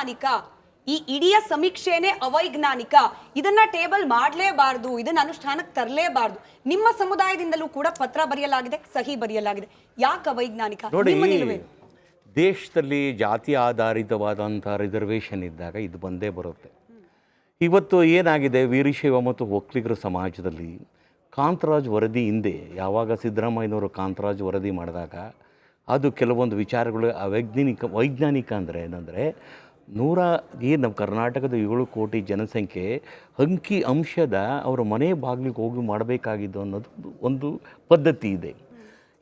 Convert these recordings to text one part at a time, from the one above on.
ಅವೈಜ್ಞಾನಿಕ, ಈ ಇಡೀ ಸಮೀಕ್ಷೆನೇ ಅವೈಜ್ಞಾನಿಕ, ಇದನ್ನ ಟೇಬಲ್ ಮಾಡಲೇಬಾರದು, ಇದನ್ನ ಅನುಷ್ಠಾನಕ್ಕೆ ತರಲೇಬಾರದು. ನಿಮ್ಮ ಸಮುದಾಯದಿಂದಲೂ ಕೂಡ ಪತ್ರ ಬರೆಯಲಾಗಿದೆ, ಸಹಿ ಬರೆಯಲಾಗಿದೆ. ಯಾಕೆ ಅವೈಜ್ಞಾನಿಕ? ನಿಮ್ಮ ನಿಲುವೇನು? ದೇಶದಲ್ಲಿ ಜಾತಿ ಆಧಾರಿತವಾದಂಥ ರಿಸರ್ವೇಷನ್ ಇದ್ದಾಗ ಇದು ಬಂದೇ ಬರುತ್ತೆ. ಇವತ್ತು ಏನಾಗಿದೆ, ವೀರಶೈವ ಮತ್ತು ಒಕ್ಕಲಿಗರ ಸಮಾಜದಲ್ಲಿ ಕಾಂತರಾಜ್ ವರದಿ ಹಿಂದೆ ಯಾವಾಗ ಸಿದ್ದರಾಮಯ್ಯನವರು ಕಾಂತರಾಜ್ ವರದಿ ಮಾಡಿದಾಗ ಅದು ಕೆಲವೊಂದು ವಿಚಾರಗಳು ವೈಜ್ಞಾನಿಕ ಅಂದರೆ ಏನಂದರೆ ನಮ್ಮ ಕರ್ನಾಟಕದ 7 ಕೋಟಿ ಜನಸಂಖ್ಯೆ ಅಂಕಿ ಅಂಶದ ಅವರ ಮನೆ ಬಾಗಿಲಿಗೆ ಹೋಗಿ ಮಾಡಬೇಕಾಗಿದ್ದು ಅನ್ನೋದು ಒಂದು ಪದ್ಧತಿ ಇದೆ.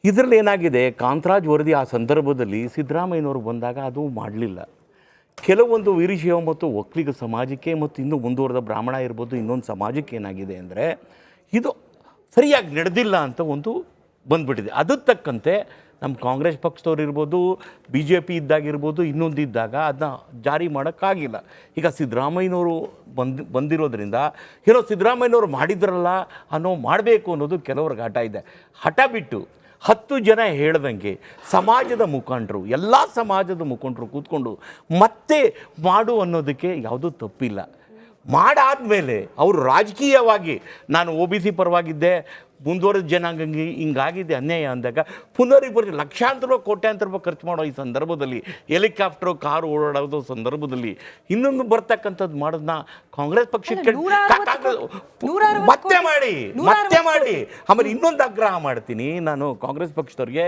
ಇದರಲ್ಲಿ ಏನಾಗಿದೆ, ಕಾಂತರಾಜ್ ವರದಿ ಆ ಸಂದರ್ಭದಲ್ಲಿ ಸಿದ್ದರಾಮಯ್ಯನವರು ಬಂದಾಗ ಅದು ಮಾಡಲಿಲ್ಲ. ಕೆಲವೊಂದು ವೀರಶೈವ ಮತ್ತು ಒಕ್ಕಲಿಗ ಸಮಾಜಕ್ಕೆ ಮತ್ತು ಇನ್ನೂ ಮುಂದುವರೆದ ಬ್ರಾಹ್ಮಣ ಇರ್ಬೋದು, ಇನ್ನೊಂದು ಸಮಾಜಕ್ಕೆ ಏನಾಗಿದೆ ಅಂದರೆ ಇದು ಸರಿಯಾಗಿ ನಡೆದಿಲ್ಲ ಅಂತ ಒಂದು ಬಂದ್ಬಿಟ್ಟಿದೆ. ಅದಕ್ಕೆ ತಕ್ಕಂತೆ ನಮ್ಮ ಕಾಂಗ್ರೆಸ್ ಪಕ್ಷದವ್ರು ಇರ್ಬೋದು, BJP ಇದ್ದಾಗಿರ್ಬೋದು, ಇನ್ನೊಂದು ಇದ್ದಾಗ ಅದನ್ನ ಜಾರಿ ಮಾಡೋಕ್ಕಾಗಿಲ್ಲ. ಈಗ ಸಿದ್ದರಾಮಯ್ಯನವರು ಬಂದಿರೋದ್ರಿಂದ ಏನೋ ಸಿದ್ದರಾಮಯ್ಯನವರು ಮಾಡಿದ್ರಲ್ಲ ಮಾಡಬೇಕು ಅನ್ನೋದು ಕೆಲವ್ರಿಗೆ ಹಠ ಇದೆ. ಹಠ ಬಿಟ್ಟು 10 ಜನ ಹೇಳ್ದಂಗೆ ಸಮಾಜದ ಮುಖಂಡರು, ಎಲ್ಲ ಸಮಾಜದ ಮುಖಂಡರು ಕೂತ್ಕೊಂಡು ಮತ್ತೆ ಮಾಡು ಅನ್ನೋದಕ್ಕೆ ಯಾವುದೂ ತಪ್ಪಿಲ್ಲ. ಮಾಡಾದ್ಮೇಲೆ ಅವರು ರಾಜಕೀಯವಾಗಿ ನಾನು OBC ಪರವಾಗಿದ್ದೆ, ಮುಂದುವರೆದ ಜನಾಂಗಂಗೆ ಹಿಂಗಾಗಿದೆ ಅನ್ಯಾಯ ಅಂದಾಗ ಪುನರಿವರ್ತಿ ಲಕ್ಷಾಂತರ ಕೋಟ್ಯಾಂತರ ರೂಪಾಯಿ ಖರ್ಚು ಮಾಡೋ ಈ ಸಂದರ್ಭದಲ್ಲಿ ಹೆಲಿಕಾಪ್ಟರು ಕಾರು ಓಡಾಡೋದು ಸಂದರ್ಭದಲ್ಲಿ ಇನ್ನೊಂದು ಬರ್ತಕ್ಕಂಥದ್ದು ಮಾಡೋದನ್ನ ಕಾಂಗ್ರೆಸ್ ಪಕ್ಷಕ್ಕೆ ಮತ್ತೆ ಮಾಡಿ ಆಮೇಲೆ ಇನ್ನೊಂದು ಆಗ್ರಹ ಮಾಡ್ತೀನಿ ನಾನು ಕಾಂಗ್ರೆಸ್ ಪಕ್ಷದವ್ರಿಗೆ.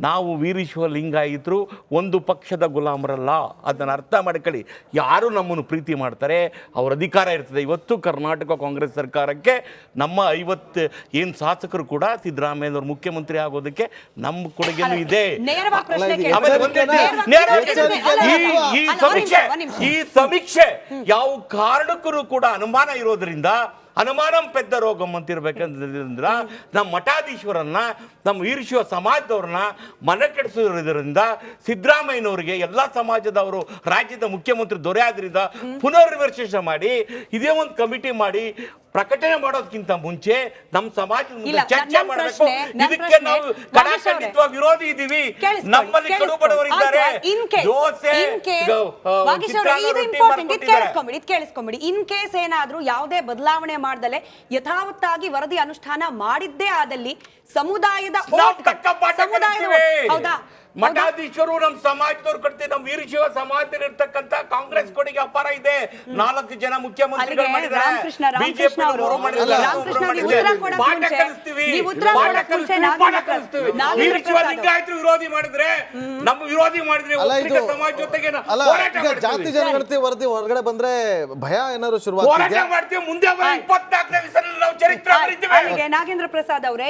ನಾವು ವೀರಶೈವ ಲಿಂಗಾಯಿತರು ಒಂದು ಪಕ್ಷದ ಗುಲಾಮರಲ್ಲ, ಅದನ್ನು ಅರ್ಥ ಮಾಡ್ಕೊಳ್ಳಿ. ಯಾರು ನಮ್ಮನ್ನು ಪ್ರೀತಿ ಮಾಡ್ತಾರೆ ಅವ್ರ ಅಧಿಕಾರ ಇರ್ತದೆ. ಇವತ್ತು ಕರ್ನಾಟಕ ಕಾಂಗ್ರೆಸ್ ಸರ್ಕಾರಕ್ಕೆ ನಮ್ಮ 50 ಏನು ಶಾಸಕರು ಕೂಡ ಸಿದ್ದರಾಮಯ್ಯನವರು ಮುಖ್ಯಮಂತ್ರಿ ಆಗೋದಕ್ಕೆ ನಮ್ಮ ಕೊಡುಗೆನೂ ಇದೆ. ಈ ಸಮೀಕ್ಷೆ ಯಾವ ಕಾರಣಕ್ಕೂ ಕೂಡ ಅನುಮಾನ ಇರೋದ್ರಿಂದ ಅನುಮಾನಂ ಪೆದ್ದ ರೋಗಂ ಅಂತಿರ್ಬೇಕಂದ್ರ ನಮ್ಮ ಮಠಾಧೀಶ್ವರನ್ನ, ನಮ್ಮ ವೀರಶೈವ ಸಮಾಜದವ್ರನ್ನ ಮನ ಕೆಡಿಸಿರೋದ್ರಿಂದ ಸಿದ್ದರಾಮಯ್ಯನವರಿಗೆ ಎಲ್ಲ ಸಮಾಜದವರು ರಾಜ್ಯದ ಮುಖ್ಯಮಂತ್ರಿ ದೊರೆ ಆದ್ರಿಂದ ಪುನರ್ವಿಮರ್ಶೆ ಮಾಡಿ ಇದೇ ಒಂದು ಕಮಿಟಿ ಮಾಡಿ ಪ್ರಕಟಣೆ ಮಾಡೋದಕ್ಕಿಂತ ಮುಂಚೆ ನಮ್ಮ ಸಮಾಜದ ಮುಂದೆ ಚರ್ಚೆ ಮಾಡಬೇಕು. ಇದಕ್ಕೆ ನಾವು ಕಡಾಖಂಡಿತವಾಗಿ ವಿರೋಧಿ ಇದ್ದೀವಿ. ನಮ್ಮಲ್ಲಿ ಕಡು ಬಡವರಿದ್ದಾರೆ. ಕೇಳಿಸ್ಕೊಂಬಿಡಿ. ಇನ್ ಕೇಸ್ ಏನಾದ್ರೂ ಯಾವುದೇ ಬದಲಾವಣೆ ಮಾಡ್ದಲೆ ಯಥಾವತ್ತಾಗಿ ವರದಿ ಅನುಷ್ಠಾನ ಮಾಡಿದ್ದೇ ಆದಲ್ಲಿ ಸಮುದಾಯದ ಹೌದಾ ಮಠಾಧೀಶರು ನಮ್ಮ ಸಮಾಜದವ್ರು ಕಟ್ತೀವಿ. ನಮ್ಮ ವೀರಶೈವ ಸಮಾಜದಲ್ಲಿ ಇರ್ತಕ್ಕಂಥ ಕಾಂಗ್ರೆಸ್ ಕೊಡುಗೆ ಅಪಾರ ಇದೆ. 4 ಜನ ಮುಖ್ಯಮಂತ್ರಿಗಳು ಮಾಡಿದ್ದಾರೆ. ಬಿಜೆಪಿ ವೀರಶೈವ ಲಿಂಗಾಯತರು ವಿರೋಧಿ ಮಾಡಿದ್ರೆ ನಮ್ಮ ವಿರೋಧಿ ಮಾಡಿದ್ರೆ ಸಮಾಜ ಜೊತೆಗೆ ಜಾತಿ ಜನಗಣತಿ ವರದಿ ಹೊರಗಡೆ ಬಂದ್ರೆ ಭಯ ಏನಾದ್ರು ಶುರು ಹೋರಾಟ ಮಾಡ್ತೀವಿ. ಮುಂದೆ 24ನೇ ನಾವು ಚರಿತ್ರೆ ನಾಗೇಂದ್ರ ಪ್ರಸಾದ್ ಅವರೇ